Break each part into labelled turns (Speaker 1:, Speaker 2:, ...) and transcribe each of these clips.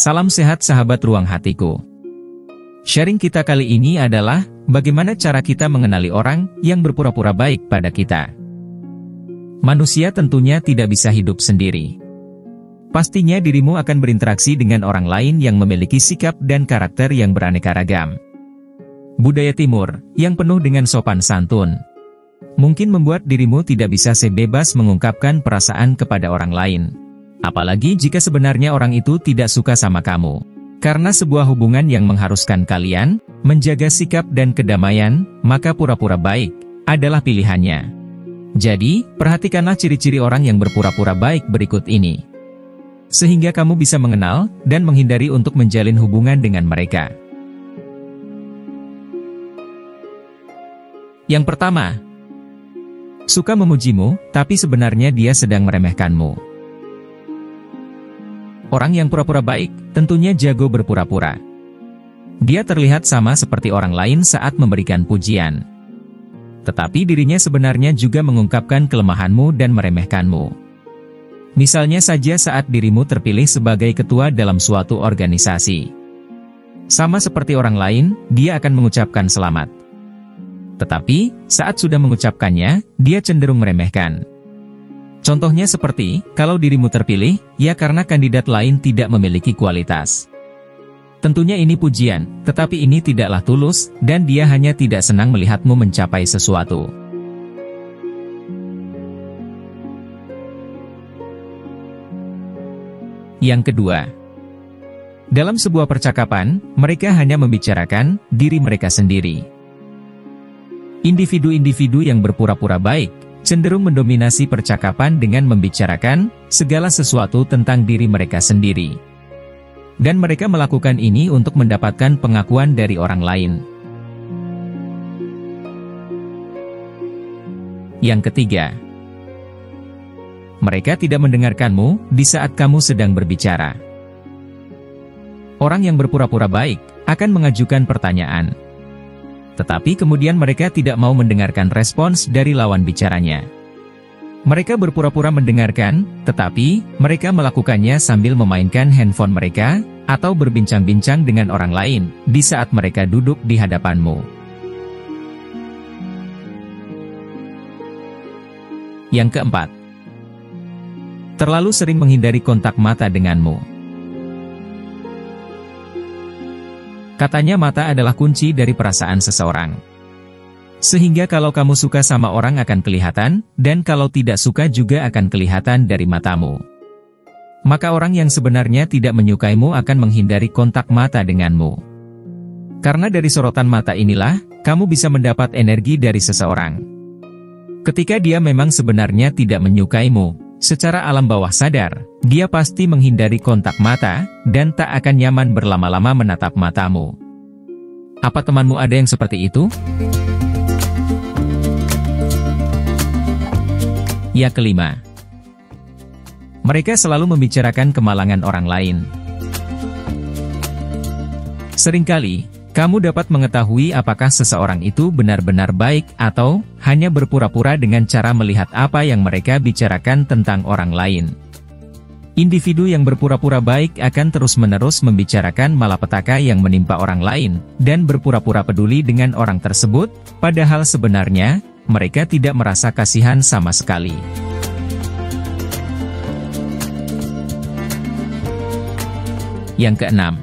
Speaker 1: Salam sehat sahabat ruang hatiku. Sharing kita kali ini adalah, bagaimana cara kita mengenali orang yang berpura-pura baik pada kita. Manusia tentunya tidak bisa hidup sendiri. Pastinya dirimu akan berinteraksi dengan orang lain yang memiliki sikap dan karakter yang beraneka ragam. Budaya Timur, yang penuh dengan sopan santun, mungkin membuat dirimu tidak bisa sebebas mengungkapkan perasaan kepada orang lain. Apalagi jika sebenarnya orang itu tidak suka sama kamu. Karena sebuah hubungan yang mengharuskan kalian menjaga sikap dan kedamaian, maka pura-pura baik adalah pilihannya. Jadi, perhatikanlah ciri-ciri orang yang berpura-pura baik berikut ini, sehingga kamu bisa mengenal dan menghindari untuk menjalin hubungan dengan mereka. Yang pertama, suka memujimu, tapi sebenarnya dia sedang meremehkanmu. Orang yang pura-pura baik, tentunya jago berpura-pura. Dia terlihat sama seperti orang lain saat memberikan pujian. Tetapi dirinya sebenarnya juga mengungkapkan kelemahanmu dan meremehkanmu. Misalnya saja saat dirimu terpilih sebagai ketua dalam suatu organisasi. Sama seperti orang lain, dia akan mengucapkan selamat. Tetapi, saat sudah mengucapkannya, dia cenderung meremehkan. Contohnya seperti, kalau dirimu terpilih, ya karena kandidat lain tidak memiliki kualitas. Tentunya ini pujian, tetapi ini tidaklah tulus, dan dia hanya tidak senang melihatmu mencapai sesuatu. Yang kedua, dalam sebuah percakapan, mereka hanya membicarakan diri mereka sendiri. Individu-individu yang berpura-pura baik cenderung mendominasi percakapan dengan membicarakan segala sesuatu tentang diri mereka sendiri. Dan mereka melakukan ini untuk mendapatkan pengakuan dari orang lain. Yang ketiga, mereka tidak mendengarkanmu di saat kamu sedang berbicara. Orang yang berpura-pura baik akan mengajukan pertanyaan, tetapi kemudian mereka tidak mau mendengarkan respons dari lawan bicaranya. Mereka berpura-pura mendengarkan, tetapi mereka melakukannya sambil memainkan handphone mereka, atau berbincang-bincang dengan orang lain, di saat mereka duduk di hadapanmu. Yang keempat, terlalu sering menghindari kontak mata denganmu. Katanya mata adalah kunci dari perasaan seseorang. Sehingga kalau kamu suka sama orang akan kelihatan, dan kalau tidak suka juga akan kelihatan dari matamu. Maka orang yang sebenarnya tidak menyukaimu akan menghindari kontak mata denganmu. Karena dari sorotan mata inilah, kamu bisa mendapat energi dari seseorang. Ketika dia memang sebenarnya tidak menyukaimu, secara alam bawah sadar, dia pasti menghindari kontak mata, dan tak akan nyaman berlama-lama menatap matamu. Apa temanmu ada yang seperti itu? Yang kelima, mereka selalu membicarakan kemalangan orang lain. Seringkali, kamu dapat mengetahui apakah seseorang itu benar-benar baik atau hanya berpura-pura dengan cara melihat apa yang mereka bicarakan tentang orang lain. Individu yang berpura-pura baik akan terus-menerus membicarakan malapetaka yang menimpa orang lain, dan berpura-pura peduli dengan orang tersebut, padahal sebenarnya, mereka tidak merasa kasihan sama sekali. Yang keenam,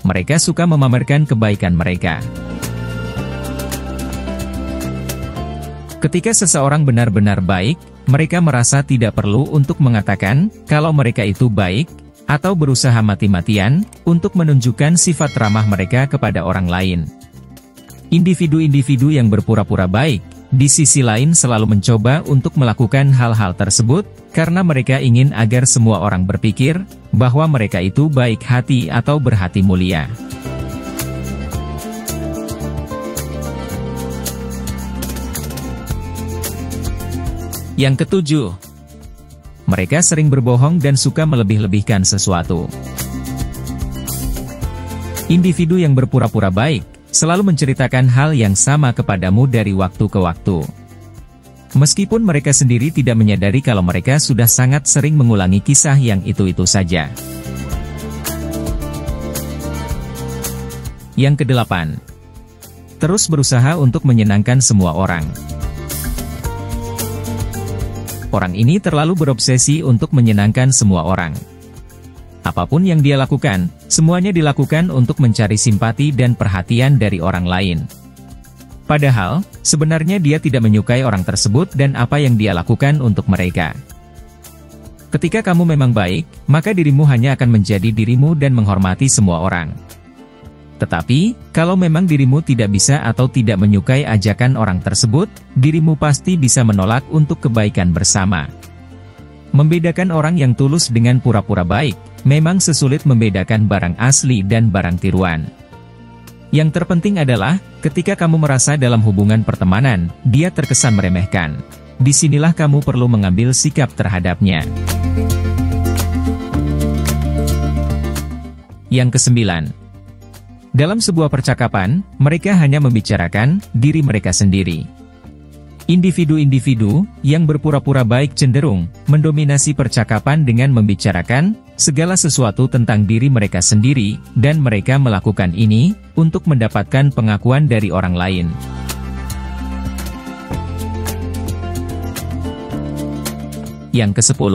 Speaker 1: mereka suka memamerkan kebaikan mereka. Ketika seseorang benar-benar baik, mereka merasa tidak perlu untuk mengatakan kalau mereka itu baik, atau berusaha mati-matian untuk menunjukkan sifat ramah mereka kepada orang lain. Individu-individu yang berpura-pura baik, di sisi lain selalu mencoba untuk melakukan hal-hal tersebut, karena mereka ingin agar semua orang berpikir bahwa mereka itu baik hati atau berhati mulia. Yang ketujuh, mereka sering berbohong dan suka melebih-lebihkan sesuatu. Individu yang berpura-pura baik selalu menceritakan hal yang sama kepadamu dari waktu ke waktu. Meskipun mereka sendiri tidak menyadari kalau mereka sudah sangat sering mengulangi kisah yang itu-itu saja. Yang kedelapan, terus berusaha untuk menyenangkan semua orang. Orang ini terlalu berobsesi untuk menyenangkan semua orang. Apapun yang dia lakukan, semuanya dilakukan untuk mencari simpati dan perhatian dari orang lain. Padahal, sebenarnya dia tidak menyukai orang tersebut dan apa yang dia lakukan untuk mereka. Ketika kamu memang baik, maka dirimu hanya akan menjadi dirimu dan menghormati semua orang. Tetapi, kalau memang dirimu tidak bisa atau tidak menyukai ajakan orang tersebut, dirimu pasti bisa menolak untuk kebaikan bersama. Membedakan orang yang tulus dengan pura-pura baik, memang sesulit membedakan barang asli dan barang tiruan. Yang terpenting adalah, ketika kamu merasa dalam hubungan pertemanan, dia terkesan meremehkan. Disinilah kamu perlu mengambil sikap terhadapnya. Yang kesembilan, dalam sebuah percakapan, mereka hanya membicarakan diri mereka sendiri. Individu-individu yang berpura-pura baik cenderung mendominasi percakapan dengan membicarakan segala sesuatu tentang diri mereka sendiri, dan mereka melakukan ini untuk mendapatkan pengakuan dari orang lain. Yang ke-10,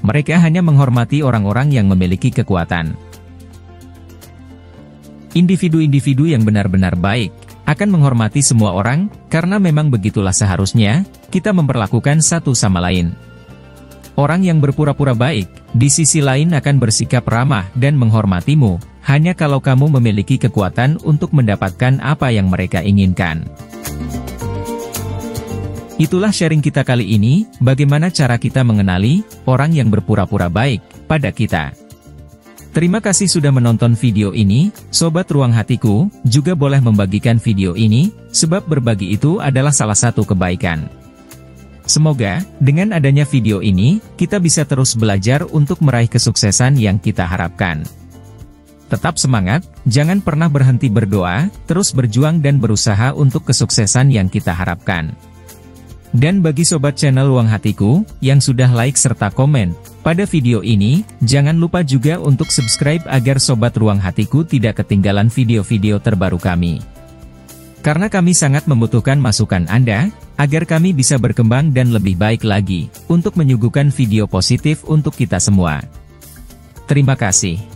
Speaker 1: mereka hanya menghormati orang-orang yang memiliki kekuatan. Individu-individu yang benar-benar baik akan menghormati semua orang, karena memang begitulah seharusnya kita memperlakukan satu sama lain. Orang yang berpura-pura baik, di sisi lain akan bersikap ramah dan menghormatimu, hanya kalau kamu memiliki kekuatan untuk mendapatkan apa yang mereka inginkan. Itulah sharing kita kali ini, bagaimana cara kita mengenali orang yang berpura-pura baik pada kita. Terima kasih sudah menonton video ini, Sobat Ruang Hatiku. Juga boleh membagikan video ini, sebab berbagi itu adalah salah satu kebaikan. Semoga, dengan adanya video ini, kita bisa terus belajar untuk meraih kesuksesan yang kita harapkan. Tetap semangat, jangan pernah berhenti berdoa, terus berjuang dan berusaha untuk kesuksesan yang kita harapkan. Dan bagi Sobat channel Ruang Hatiku, yang sudah like serta komen pada video ini, jangan lupa juga untuk subscribe agar Sobat Ruang Hatiku tidak ketinggalan video-video terbaru kami. Karena kami sangat membutuhkan masukan Anda, agar kami bisa berkembang dan lebih baik lagi, untuk menyuguhkan video positif untuk kita semua. Terima kasih.